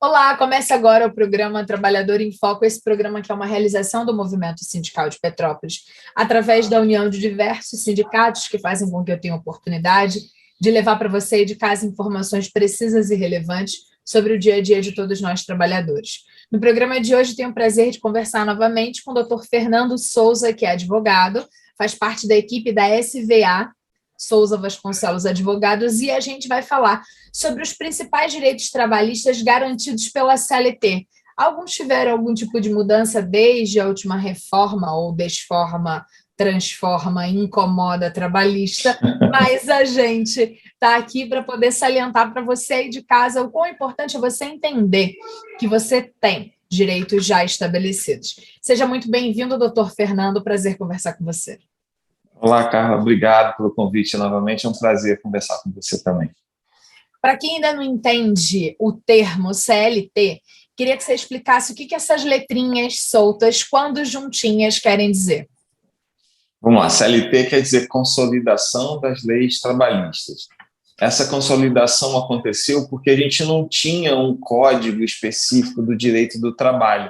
Olá, começa agora o programa Trabalhador em Foco, esse programa que é uma realização do Movimento Sindical de Petrópolis, através da união de diversos sindicatos que fazem com que eu tenha oportunidade de levar para você e de casa informações precisas e relevantes sobre o dia a dia de todos nós trabalhadores. No programa de hoje tenho o prazer de conversar novamente com o Dr. Fernando Souza, que é advogado, faz parte da equipe da SVA, Souza Vasconcelos Advogados, e a gente vai falar sobre os principais direitos trabalhistas garantidos pela CLT. Alguns tiveram algum tipo de mudança desde a última reforma ou desforma, transforma, incomoda trabalhista, mas a gente está aqui para poder salientar para você aí de casa o quão importante é você entender que você tem direitos já estabelecidos. Seja muito bem-vindo, doutor Fernando, prazer conversar com você. Olá, Carla, obrigado pelo convite novamente, é um prazer conversar com você também. Para quem ainda não entende o termo CLT, queria que você explicasse o que essas letrinhas soltas, quando juntinhas, querem dizer. Vamos lá, CLT quer dizer Consolidação das Leis Trabalhistas. Essa consolidação aconteceu porque a gente não tinha um código específico do direito do trabalho.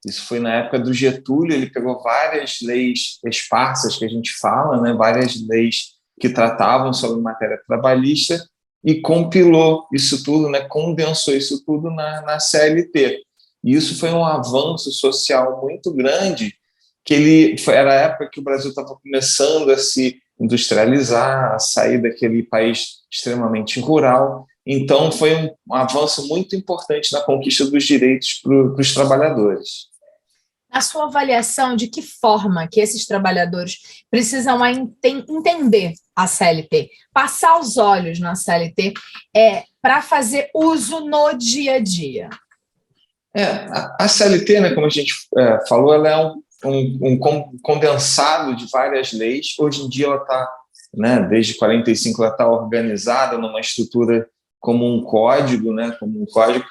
Isso foi na época do Getúlio, ele pegou várias leis esparsas que a gente fala, né, várias leis que tratavam sobre matéria trabalhista e compilou isso tudo, né, condensou isso tudo na CLT. E isso foi um avanço social muito grande, era a época que o Brasil estava começando a se industrializar, a sair daquele país extremamente rural. Então, foi um avanço muito importante na conquista dos direitos para os trabalhadores. Na sua avaliação, de que forma que esses trabalhadores precisam entender a CLT, passar os olhos na CLT, para fazer uso no dia a dia? A CLT, né, como a gente falou, ela é um condensado de várias leis. Hoje em dia ela está, né, desde 45, ela está organizada numa estrutura como um código, né, como um código.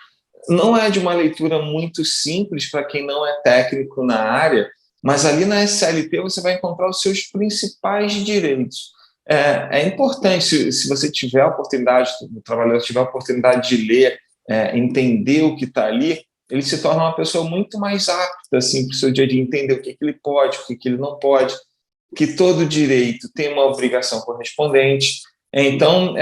Não é de uma leitura muito simples para quem não é técnico na área, mas ali na CLT você vai encontrar os seus principais direitos. É importante, se você tiver a oportunidade, o trabalhador tiver a oportunidade de ler, entender o que está ali, ele se torna uma pessoa muito mais apta assim, para o seu dia a dia, entender o que ele pode, o que ele não pode, que todo direito tem uma obrigação correspondente. Então,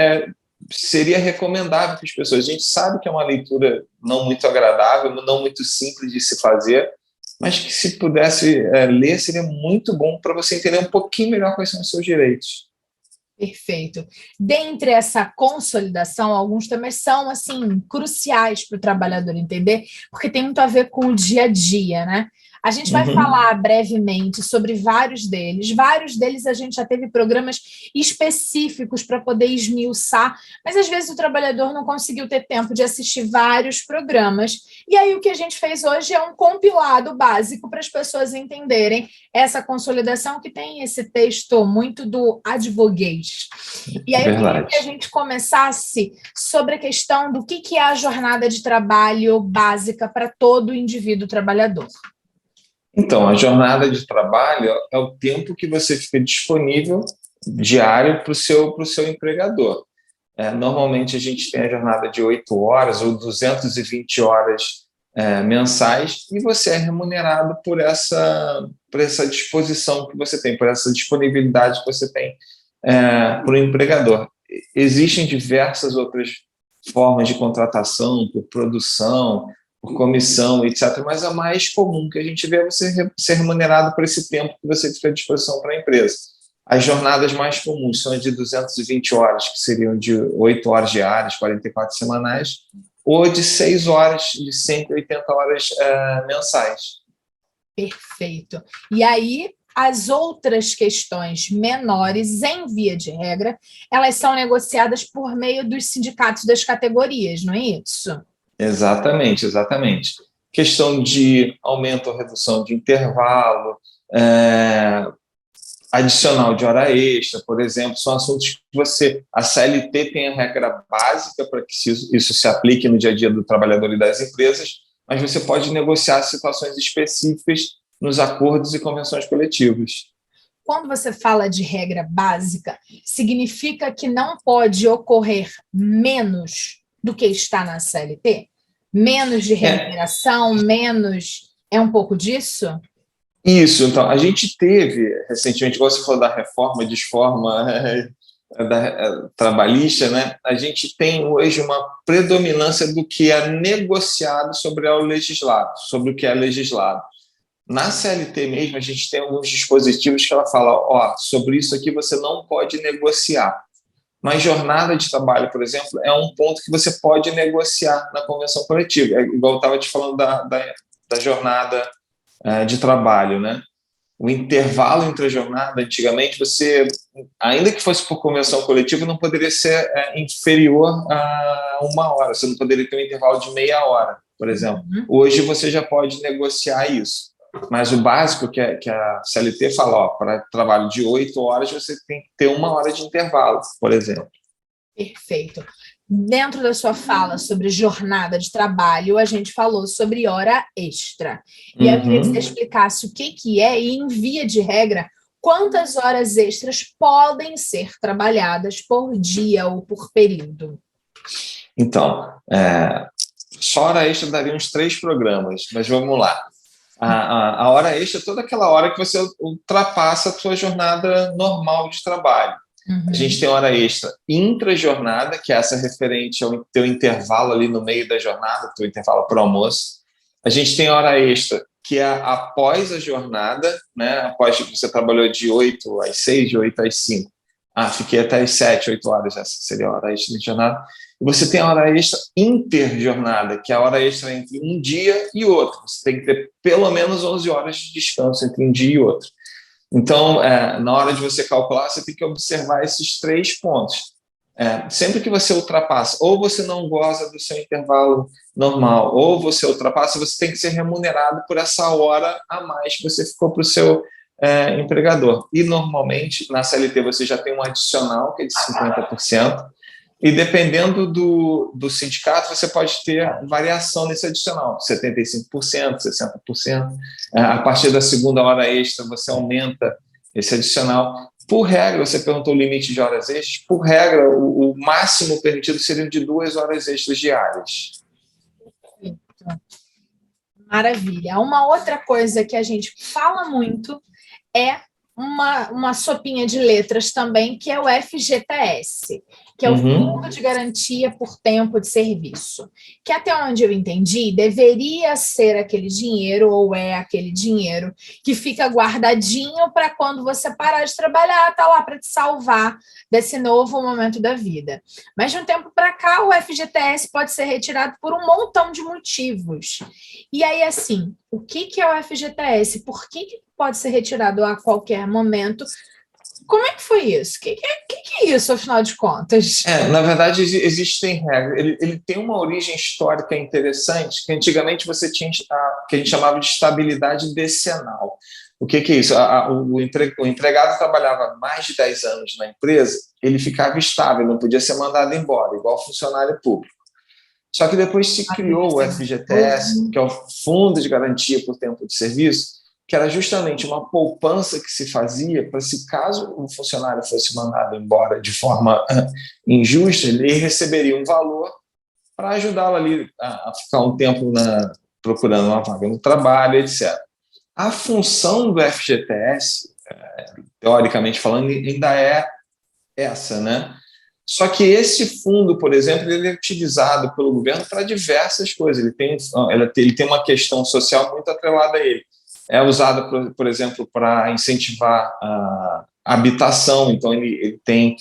seria recomendável para as pessoas. A gente sabe que é uma leitura não muito agradável, não muito simples de se fazer, mas que se pudesse ler, seria muito bom para você entender um pouquinho melhor quais são os seus direitos. Perfeito. Dentre essa consolidação, alguns também são assim cruciais para o trabalhador entender, porque tem muito a ver com o dia a dia, né? A gente vai falar brevemente sobre vários deles. Vários deles a gente já teve programas específicos para poder esmiuçar, mas às vezes o trabalhador não conseguiu ter tempo de assistir vários programas. E aí o que a gente fez hoje é um compilado básico para as pessoas entenderem essa consolidação, que tem esse texto muito do advoguês. E aí eu queria que a gente começasse sobre a questão do que é a jornada de trabalho básica para todo indivíduo trabalhador. Então, a jornada de trabalho é o tempo que você fica disponível diário para o seu empregador. Normalmente a gente tem a jornada de 8 horas ou 220 horas mensais, e você é remunerado por essa disposição que você tem, por essa disponibilidade que você tem para o empregador. Existem diversas outras formas de contratação, por produção, por comissão, etc. Mas a mais comum que a gente vê é você ser remunerado por esse tempo que você fica à disposição para a empresa. As jornadas mais comuns são de 220 horas, que seriam de 8 horas diárias, 44 semanais, ou de 6 horas, de 180 horas mensais. Perfeito. E aí, as outras questões menores, em via de regra, elas são negociadas por meio dos sindicatos das categorias, não é isso? Exatamente, exatamente. Questão de aumento ou redução de intervalo, adicional de hora extra, por exemplo, são assuntos que a CLT tem a regra básica para que isso se aplique no dia a dia do trabalhador e das empresas, mas você pode negociar situações específicas nos acordos e convenções coletivas. Quando você fala de regra básica, significa que não pode ocorrer menos do que está na CLT? Menos de remuneração, menos... É um pouco disso? Isso, então, a gente teve recentemente, igual você falou da reforma, desforma trabalhista, né? A gente tem hoje uma predominância do que é negociado sobre o legislado, sobre o que é legislado. Na CLT mesmo, a gente tem alguns dispositivos que ela fala, ó, sobre isso aqui você não pode negociar. Mas jornada de trabalho, por exemplo, é um ponto que você pode negociar na convenção coletiva. É igual eu estava te falando da jornada de trabalho, né? O intervalo entre a jornada, antigamente, você, ainda que fosse por convenção coletiva, não poderia ser inferior a 1 hora. Você não poderia ter um intervalo de meia hora, por exemplo. Hoje você já pode negociar isso. Mas o básico que a CLT fala, ó, para trabalho de 8 horas, você tem que ter 1 hora de intervalo, por exemplo. Perfeito. Dentro da sua fala sobre jornada de trabalho, a gente falou sobre hora extra. E eu queria que você explicasse o que é e, em via de regra, quantas horas extras podem ser trabalhadas por dia ou por período. Então, só hora extra daria uns 3 programas, mas vamos lá. A hora extra é toda aquela hora que você ultrapassa a sua jornada normal de trabalho. A gente tem hora extra intra-jornada, que é essa referente ao teu intervalo ali no meio da jornada, teu intervalo para o almoço. A gente tem hora extra, que é após a jornada, né? Após que você trabalhou de 8 às 6, de 8 às 5. Fiquei até às 7, 8 horas, essa seria a hora extra de jornada. E você tem a hora extra interjornada, que é a hora extra entre um dia e outro. Você tem que ter pelo menos 11 horas de descanso entre um dia e outro. Então, na hora de você calcular, você tem que observar esses 3 pontos. Sempre que você ultrapassa, ou você não goza do seu intervalo normal, ou você ultrapassa, você tem que ser remunerado por essa hora a mais que você ficou para o seu empregador. E, normalmente, na CLT, você já tem um adicional, que é de 50%, e dependendo do sindicato, você pode ter variação nesse adicional, 75%, 60%. A partir da segunda hora extra, você aumenta esse adicional. Por regra, você perguntou o limite de horas extras, por regra, o máximo permitido seria de 2 horas extras diárias. Maravilha. Uma outra coisa que a gente fala muito é uma sopinha de letras também, que é o FGTS, que é o Fundo de Garantia por Tempo de Serviço, que até onde eu entendi, deveria ser aquele dinheiro, ou é aquele dinheiro, que fica guardadinho para quando você parar de trabalhar, está lá para te salvar desse novo momento da vida. Mas de um tempo para cá, o FGTS pode ser retirado por um montão de motivos. E aí, assim, o que é o FGTS? Por que pode ser retirado a qualquer momento? Como é que foi isso? O que é isso, afinal de contas? Na verdade, existem regras. Ele tem uma origem histórica interessante, que antigamente você tinha que a gente chamava de estabilidade decenal. O que é isso? O empregado trabalhava mais de 10 anos na empresa, ele ficava estável, não podia ser mandado embora, igual funcionário público. Só que depois se criou o FGTS, que é o Fundo de Garantia por Tempo de Serviço, que era justamente uma poupança que se fazia para, se caso o funcionário fosse mandado embora de forma injusta, ele receberia um valor para ajudá-lo ali a ficar um tempo procurando uma vaga no trabalho, etc. A função do FGTS, teoricamente falando, ainda é essa, né? Só que esse fundo, por exemplo, ele é utilizado pelo governo para diversas coisas. Ele tem uma questão social muito atrelada a ele. É usado, por exemplo, para incentivar a habitação. Então, ele tem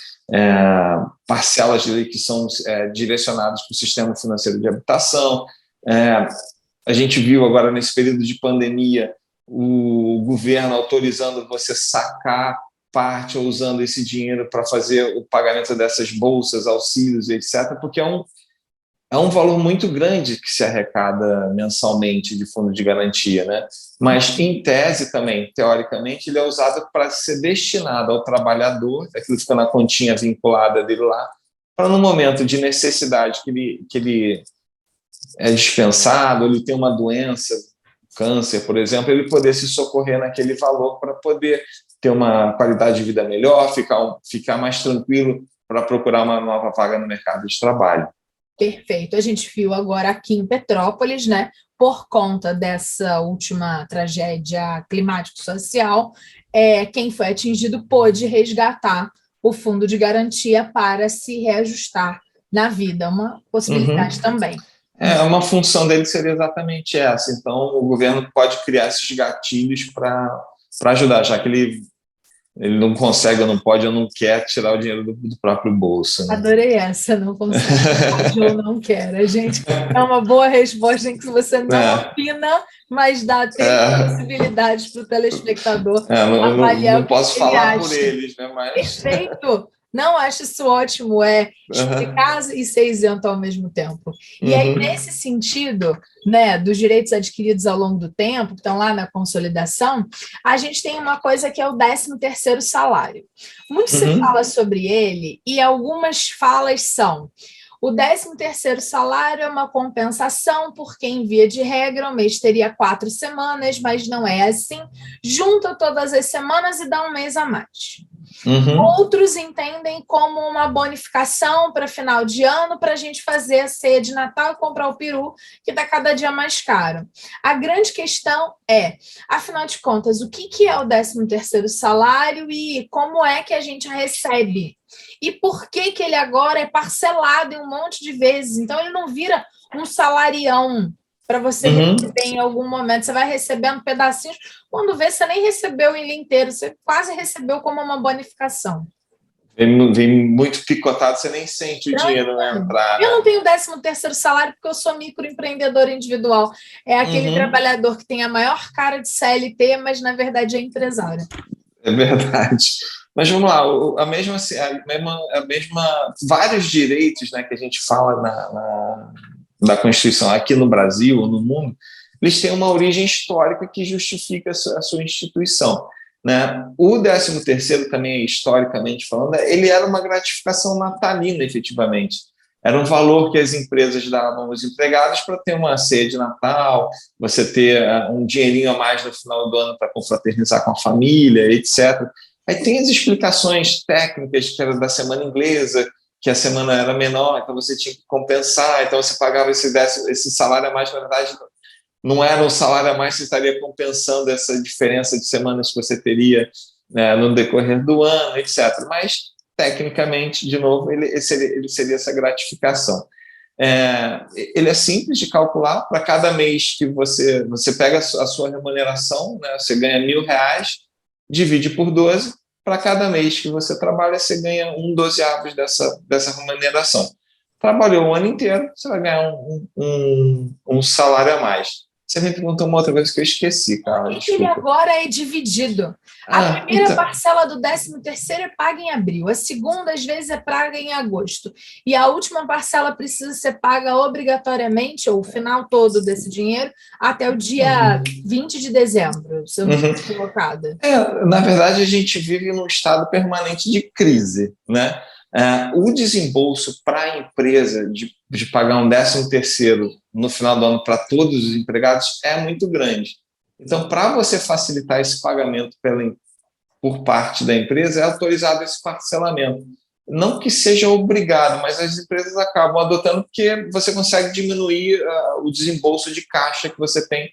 parcelas dele que são direcionadas para o sistema financeiro de habitação. A gente viu agora, nesse período de pandemia, o governo autorizando você sacar parte ou usando esse dinheiro para fazer o pagamento dessas bolsas, auxílios, etc., porque é um valor muito grande que se arrecada mensalmente de fundo de garantia, né? Mas, em tese também, teoricamente, ele é usado para ser destinado ao trabalhador, aquilo fica na continha vinculada dele lá, para no momento de necessidade que ele é dispensado, ele tem uma doença, câncer, por exemplo, ele poder se socorrer naquele valor para poder ter uma qualidade de vida melhor, ficar mais tranquilo para procurar uma nova vaga no mercado de trabalho. Perfeito. A gente viu agora aqui em Petrópolis, né, por conta dessa última tragédia climático-social, quem foi atingido pôde resgatar o fundo de garantia para se reajustar na vida, uma possibilidade também. Uma função dele seria exatamente essa. Então, o governo pode criar esses gatilhos para ajudar, já que ele não consegue, ou não pode, ou não quer tirar o dinheiro do próprio bolso. Né? Adorei essa, não consegue, não pode ou não quer. A gente é uma boa resposta em que você não opina, mas tem possibilidades para o telespectador avaliar não o que posso ele falar acha. por eles, né? Mas... Perfeito! Não, acho isso ótimo, explicar e ser isento ao mesmo tempo. E aí, nesse sentido, né, dos direitos adquiridos ao longo do tempo, que estão lá na consolidação, a gente tem uma coisa que é o 13º salário. Muito se fala sobre ele e algumas falas são: o 13º salário é uma compensação porque, em via de regra, o mês teria 4 semanas, mas não é assim. Junta todas as semanas e dá um mês a mais. Outros entendem como uma bonificação para final de ano, para a gente fazer a ceia de Natal e comprar o peru, que está cada dia mais caro. A grande questão afinal de contas, o que é o 13º salário e como é que a gente recebe? E por que ele agora é parcelado em um monte de vezes? Então, ele não vira um salarião para você receber em algum momento. Você vai recebendo pedacinhos. Quando vê, você nem recebeu ele inteiro. Você quase recebeu como uma bonificação. Vem muito picotado, você nem sente o dinheiro entrar. Eu não tenho 13º salário porque eu sou microempreendedor individual. É aquele trabalhador que tem a maior cara de CLT, mas na verdade é empresário. É verdade. Mas vamos lá, a mesma vários direitos, né, que a gente fala da Constituição aqui no Brasil ou no mundo, eles têm uma origem histórica que justifica a sua instituição. Né? O 13º também, historicamente falando, ele era uma gratificação natalina, efetivamente. Era um valor que as empresas davam aos empregados para ter uma ceia de Natal, você ter um dinheirinho a mais no final do ano para confraternizar com a família, etc. Aí tem as explicações técnicas, que era da semana inglesa, que a semana era menor, então você tinha que compensar, então você pagava esse salário a mais, na verdade, não era um salário a mais, você estaria compensando essa diferença de semanas que você teria no decorrer do ano, etc. Mas, tecnicamente, de novo, ele seria essa gratificação. Ele é simples de calcular. Para cada mês que você pega a sua remuneração, né, você ganha R$1.000, divide por 12, para cada mês que você trabalha, você ganha 1/12 dessa remuneração. Trabalhou o ano inteiro, você vai ganhar um salário a mais. Você me perguntou uma outra coisa que eu esqueci, cara. Ele agora é dividido. A primeira parcela do 13º é paga em abril, a segunda, às vezes, é paga em agosto. E a última parcela precisa ser paga obrigatoriamente, ou o final todo desse dinheiro, até o dia 20 de dezembro, se eu não estou colocada. Na verdade, a gente vive num estado permanente de crise, né? O desembolso para a empresa de pagar um 13º no final do ano para todos os empregados é muito grande. Então, para você facilitar esse pagamento por parte da empresa, é autorizado esse parcelamento. Não que seja obrigado, mas as empresas acabam adotando porque você consegue diminuir o desembolso de caixa que você tem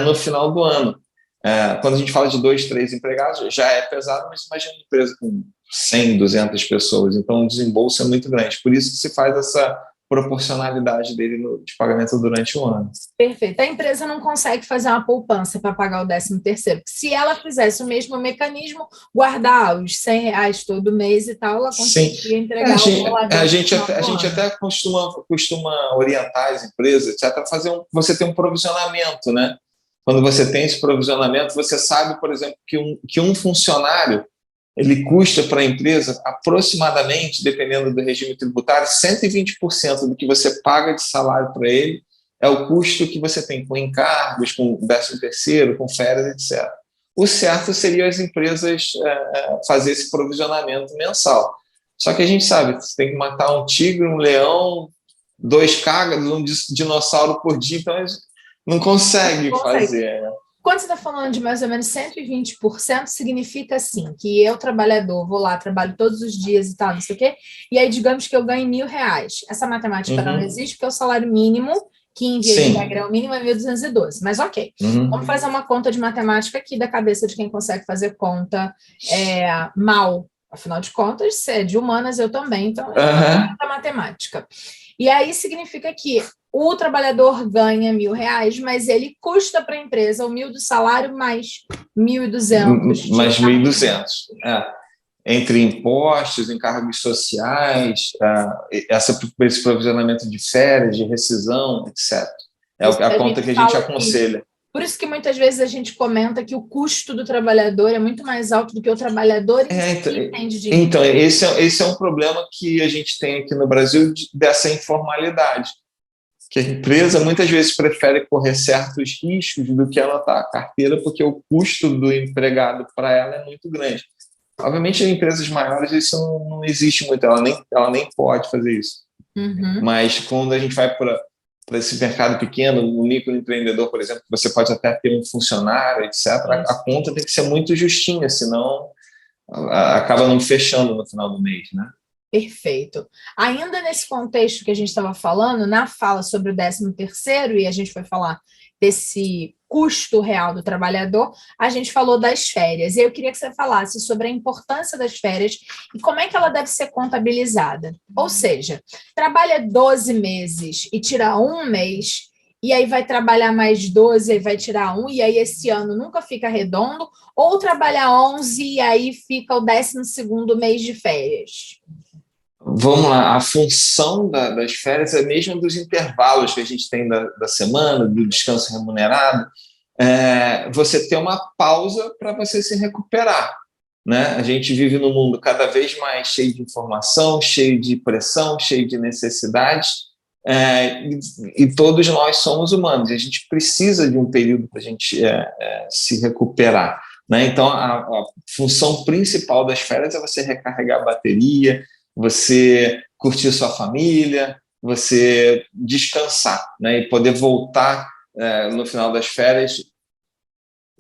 no final do ano. Quando a gente fala de 2, 3 empregados, já é pesado, mas imagina uma empresa com 100, 200 pessoas. Então, o desembolso é muito grande. Por isso que se faz essa proporcionalidade dele de pagamento durante o ano. Perfeito. A empresa não consegue fazer uma poupança para pagar o 13º. Se ela fizesse o mesmo mecanismo, guardar os R$100 todo mês e tal, ela conseguiria entregar o valor. A gente até costuma orientar as empresas, etc., a você ter um provisionamento, né? Quando você tem esse provisionamento, você sabe, por exemplo, que um funcionário ele custa para a empresa aproximadamente, dependendo do regime tributário, 120% do que você paga de salário para ele é o custo que você tem com encargos, com 13º, com férias, etc. O certo seria as empresas fazer esse provisionamento mensal. Só que a gente sabe, você tem que matar um tigre, um leão, 2 cágados, um dinossauro por dia, então não consegue fazer. Né? Quando você está falando de mais ou menos 120%, significa assim, que eu, trabalhador, vou lá, trabalho todos os dias e tal, não sei o quê, e aí digamos que eu ganho R$ 1.000. Essa matemática não existe, porque é o salário mínimo, que em via de regra é o mínimo, é 1.212, mas ok. Vamos fazer uma conta de matemática aqui da cabeça de quem consegue fazer conta mal. Afinal de contas, se é de humanas, eu também, então é matemática. E aí significa que o trabalhador ganha R$ 1.000, mas ele custa para a empresa o 1.000 do salário mais 1.200. Mais 1.200. Entre impostos, encargos sociais, esse provisionamento de férias, de rescisão, etc. É a conta que a gente aconselha. Por isso que muitas vezes a gente comenta que o custo do trabalhador é muito mais alto do que o trabalhador entende de Então, esse é um problema que a gente tem aqui no Brasil dessa informalidade, que a empresa muitas vezes prefere correr certos riscos do que anotar a carteira, porque o custo do empregado para ela é muito grande. Obviamente, em empresas maiores isso não existe muito, ela nem pode fazer isso. Mas quando a gente vai para esse mercado pequeno, o microempreendedor, por exemplo, você pode até ter um funcionário, etc., a conta tem que ser muito justinha, senão acaba não fechando no final do mês, né? Perfeito. Ainda nesse contexto que a gente estava falando, na fala sobre o 13º, e a gente foi falar desse custo real do trabalhador, a gente falou das férias. E eu queria que você falasse sobre a importância das férias e como é que ela deve ser contabilizada. Ou seja, trabalha 12 meses e tira um mês, e aí vai trabalhar mais 12 e vai tirar um, e aí esse ano nunca fica redondo, ou trabalha 11 e aí fica o 12º mês de férias. Vamos lá, a função das férias é mesmo dos intervalos que a gente tem da semana, do descanso remunerado, você ter uma pausa para você se recuperar, né? A gente vive num mundo cada vez mais cheio de informação, cheio de pressão, cheio de necessidades, e todos nós somos humanos, e a gente precisa de um período para a gente se recuperar, né? Então, a função principal das férias é você recarregar a bateria, você curtir sua família, você descansar, né? E poder voltar no final das férias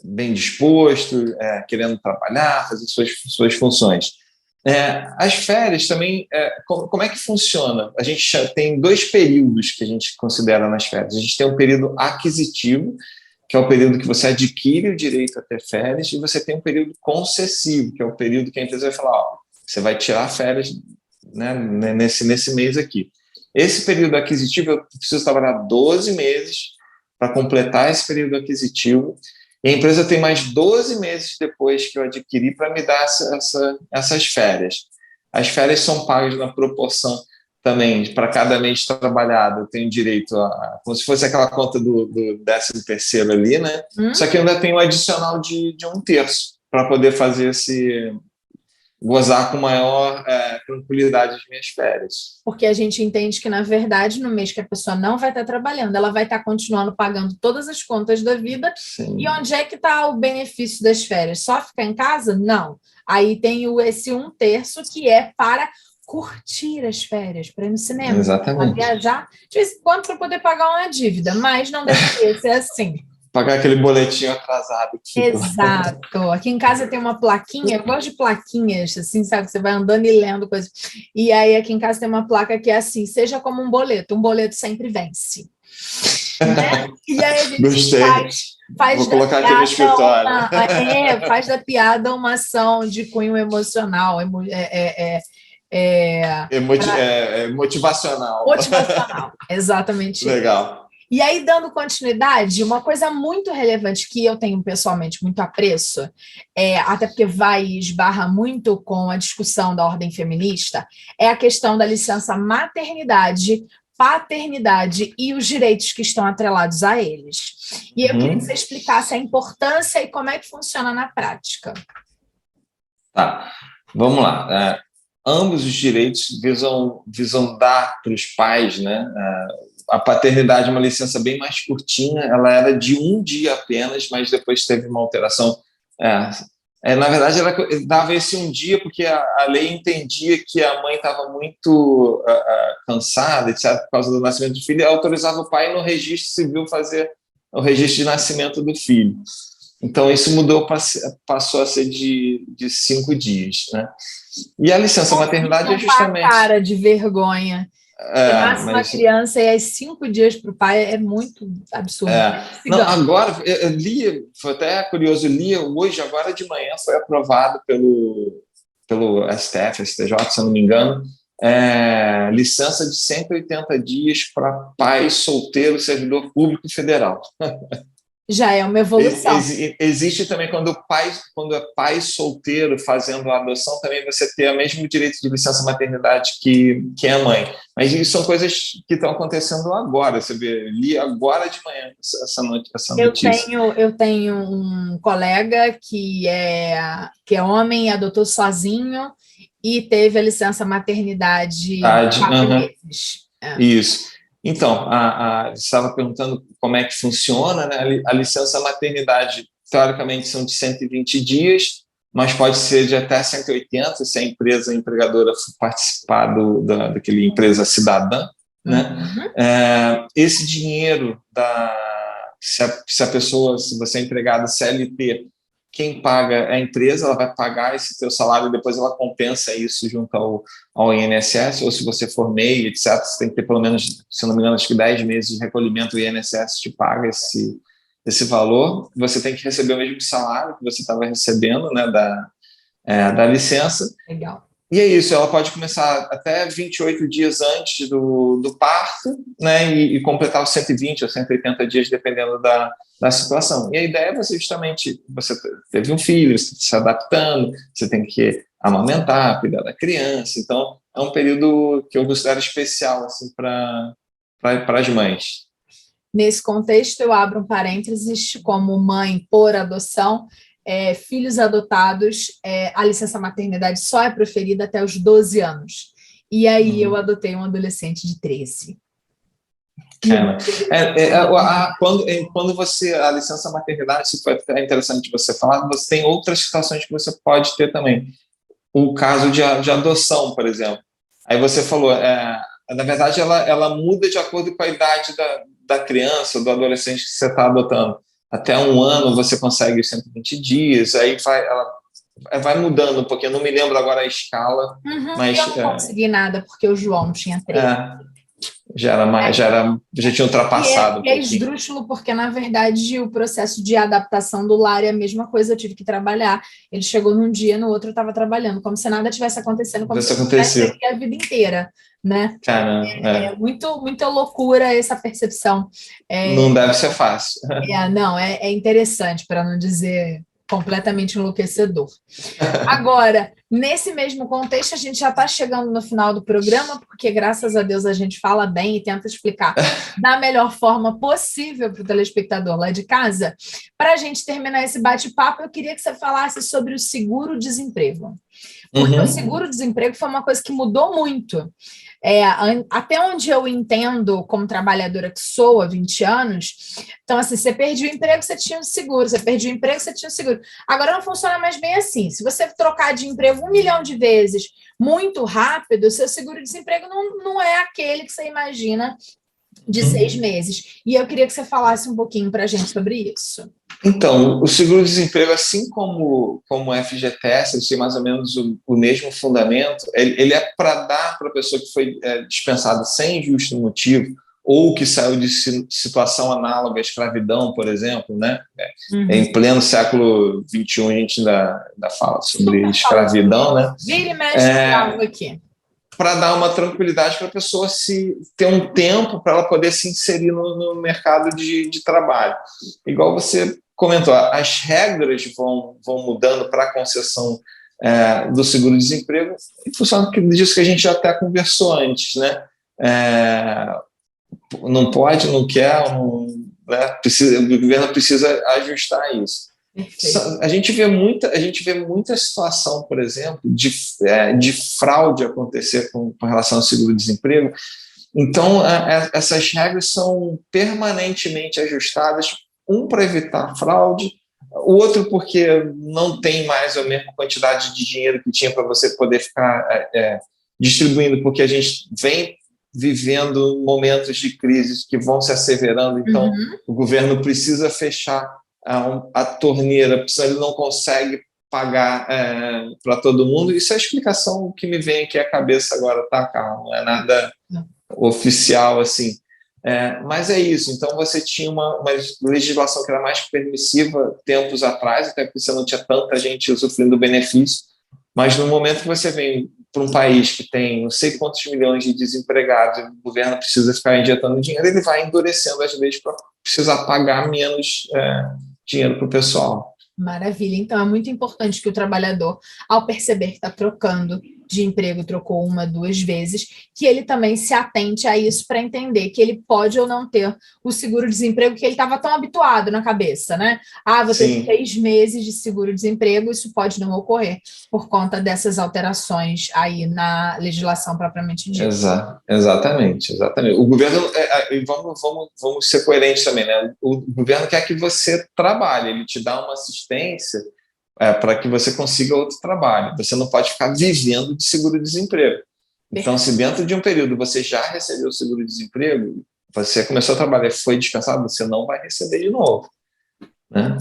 bem disposto, querendo trabalhar, fazer suas funções. As férias também, como é que funciona? A gente tem 2 períodos que a gente considera nas férias. A gente tem um período aquisitivo, que é o período que você adquire o direito a ter férias, e você tem um período concessivo, que é o período que a empresa vai falar, você vai tirar férias, né, nesse mês aqui. Esse período aquisitivo, eu preciso trabalhar 12 meses para completar esse período aquisitivo, e a empresa tem mais 12 meses depois que eu adquiri para me dar essas férias. As férias são pagas na proporção também, para cada mês trabalhado, eu tenho direito como se fosse aquela conta do 13º ali, né? Só que eu ainda tenho um adicional de 1/3 para poder fazer gozar com maior tranquilidade as minhas férias. Porque a gente entende que, na verdade, no mês que a pessoa não vai estar trabalhando, ela vai estar continuando pagando todas as contas da vida. Sim. E onde é que está o benefício das férias? Só ficar em casa? Não. Aí tem esse 1/3 que é para curtir as férias, para ir no cinema, para viajar, de vez em quando para poder pagar uma dívida, mas não deveria ser assim. Pagar aquele boletinho atrasado. Exato. Aqui em casa tem uma plaquinha, eu gosto de plaquinhas, assim, sabe? Você vai andando e lendo coisas. E aí aqui em casa tem uma placa que é assim, seja como um boleto sempre vence. Né? E aí a gente faz Vou colocar aqui no escritório. Faz da piada uma ação de cunho emocional, motivacional. Motivacional, exatamente. Legal. E aí, dando continuidade, uma coisa muito relevante que eu tenho pessoalmente muito apreço, até porque esbarra muito com a discussão da ordem feminista, é a questão da licença maternidade, paternidade e os direitos que estão atrelados a eles. E eu queria que você explicasse a importância e como é que funciona na prática. Tá, vamos lá. Ambos os direitos visam dar para os pais, né? A paternidade é uma licença bem mais curtinha, ela era de 1 dia apenas, mas depois teve uma alteração. Na verdade, ela dava esse 1 dia porque a lei entendia que a mãe estava muito cansada, etc., por causa do nascimento do filho, e autorizava o pai no registro civil fazer o registro de nascimento do filho. Então, isso mudou, passou a ser de 5 dias, né? E a licença maternidade é justamente... a cara de vergonha. Você nasce uma criança e 5 dias para o pai é muito absurdo. Não, agora, eu li, foi até curioso, eu li hoje, agora de manhã, foi aprovado pelo STF, STJ, se eu não me engano, licença de 180 dias para pai solteiro, servidor público federal. Já é uma evolução. Existe também quando é pai solteiro fazendo a adoção, também você tem o mesmo direito de licença maternidade que a mãe. Mas isso são coisas que estão acontecendo agora, você vê, li agora de manhã essa notícia. Eu tenho um colega que é homem e adotou sozinho e teve a licença maternidade 4 meses. Isso. Então, você estava perguntando como é que funciona, né? A licença maternidade, teoricamente, são de 120 dias, mas pode ser de até 180 se a empregadora participar daquele empresa cidadã, né? Esse dinheiro, se você é empregado CLT, quem paga é a empresa, ela vai pagar esse teu salário e depois ela compensa isso junto ao INSS, ou se você for MEI, etc., você tem que ter pelo menos, se não me engano, acho que 10 meses de recolhimento, o INSS te paga esse valor, você tem que receber o mesmo salário que você estava recebendo, né, da licença. Legal. E é isso, ela pode começar até 28 dias antes do parto, né, e completar os 120 ou 180 dias, dependendo da situação. E a ideia é você teve um filho, você está se adaptando, você tem que amamentar, cuidar da criança. Então, é um período que eu considero especial assim, para as mães. Nesse contexto, eu abro um parênteses, como mãe por adoção, filhos adotados, a licença maternidade só é proferida até os 12 anos. E aí eu adotei um adolescente de 13. Quando a licença maternidade, isso foi interessante você falar, você tem outras situações que você pode ter também. O caso de adoção, por exemplo. Aí você falou, na verdade, ela muda de acordo com a idade da criança, do adolescente que você está adotando. Até 1 ano você consegue os 120 dias, aí vai mudando um pouquinho. Eu não me lembro agora a escala. Mas, eu não consegui nada, porque o João tinha 13. Já tinha ultrapassado um pouquinho. É esdrúxulo, porque, na verdade, o processo de adaptação do lar é a mesma coisa, eu tive que trabalhar. Ele chegou num dia, no outro eu estava trabalhando, como se nada tivesse acontecendo, como se eu tivesse aqui a vida inteira, né? Muita loucura essa percepção. Não deve ser fácil. Não, é interessante, para não dizer completamente enlouquecedor. Agora, nesse mesmo contexto, a gente já está chegando no final do programa, porque, graças a Deus, a gente fala bem e tenta explicar da melhor forma possível para o telespectador lá de casa. Para a gente terminar esse bate-papo, eu queria que você falasse sobre o seguro-desemprego. Porque o seguro-desemprego foi uma coisa que mudou muito. Até onde eu entendo, como trabalhadora que sou há 20 anos, então, assim, você perdia o emprego, você tinha um seguro, você perdia o emprego, você tinha um seguro. Agora não funciona mais bem assim. Se você trocar de emprego 1 milhão de vezes muito rápido, o seu seguro-desemprego não é aquele que você imagina de 6 meses. E eu queria que você falasse um pouquinho para a gente sobre isso. Então, o seguro-desemprego, assim como o FGTS, ele tem mais ou menos o mesmo fundamento, ele é para dar para a pessoa que foi dispensada sem justo motivo ou que saiu de situação análoga à escravidão, por exemplo, né? Em pleno século XXI, a gente ainda fala sobre escravidão, né? Vira e mexe aqui. Para dar uma tranquilidade para a pessoa ter um tempo para ela poder se inserir no mercado de trabalho. Igual você comentou, as regras vão mudando para a concessão do seguro-desemprego em função disso que a gente já até conversou antes, né? Não pode, não quer, né? O governo precisa ajustar isso. A gente vê muita situação, por exemplo, de fraude acontecer com relação ao seguro-desemprego. Então, essas regras são permanentemente ajustadas, para evitar fraude, o outro porque não tem mais a mesma quantidade de dinheiro que tinha para você poder ficar distribuindo, porque a gente vem vivendo momentos de crise que vão se asseverando, então o governo precisa fechar a torneira, ele não consegue pagar para todo mundo. Isso é a explicação que me vem aqui à cabeça agora, tá, Carla? Não é nada oficial, assim. Mas é isso. Então, você tinha uma legislação que era mais permissiva tempos atrás, até porque você não tinha tanta gente usufruindo do benefício, mas no momento que você vem para um país que tem não sei quantos milhões de desempregados, e o governo precisa ficar injetando dinheiro, ele vai endurecendo as leis para precisar pagar menos dinheiro para o pessoal. Maravilha. Então, é muito importante que o trabalhador, ao perceber que está trocando de emprego, trocou uma, duas vezes, que ele também se atente a isso para entender que ele pode ou não ter o seguro-desemprego que ele estava tão habituado na cabeça, né? Vou ter 3 meses de seguro-desemprego, isso pode não ocorrer por conta dessas alterações aí na legislação propriamente dita. Exatamente. O governo, vamos ser coerentes também, né? O governo quer que você trabalhe, ele te dá uma assistência para que você consiga outro trabalho. Você não pode ficar vivendo de seguro-desemprego. Então, se dentro de um período você já recebeu o seguro-desemprego, você começou a trabalhar e foi descansado, você não vai receber de novo. Né?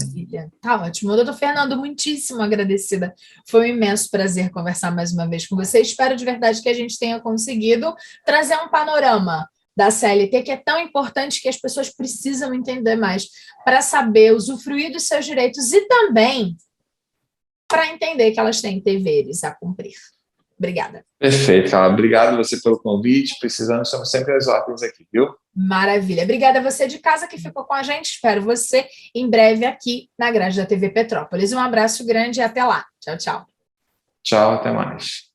Tá ótimo. Doutor Fernando, muitíssimo agradecida. Foi um imenso prazer conversar mais uma vez com você. Espero de verdade que a gente tenha conseguido trazer um panorama da CLT, que é tão importante, que as pessoas precisam entender mais para saber usufruir dos seus direitos e também para entender que elas têm deveres a cumprir. Obrigada. Perfeito, Carla. Obrigado você pelo convite. Precisando, estamos sempre às ordens aqui, viu? Maravilha. Obrigada a você de casa que ficou com a gente. Espero você em breve aqui na grade da TV Petrópolis. Um abraço grande e até lá. Tchau, tchau. Tchau, até mais.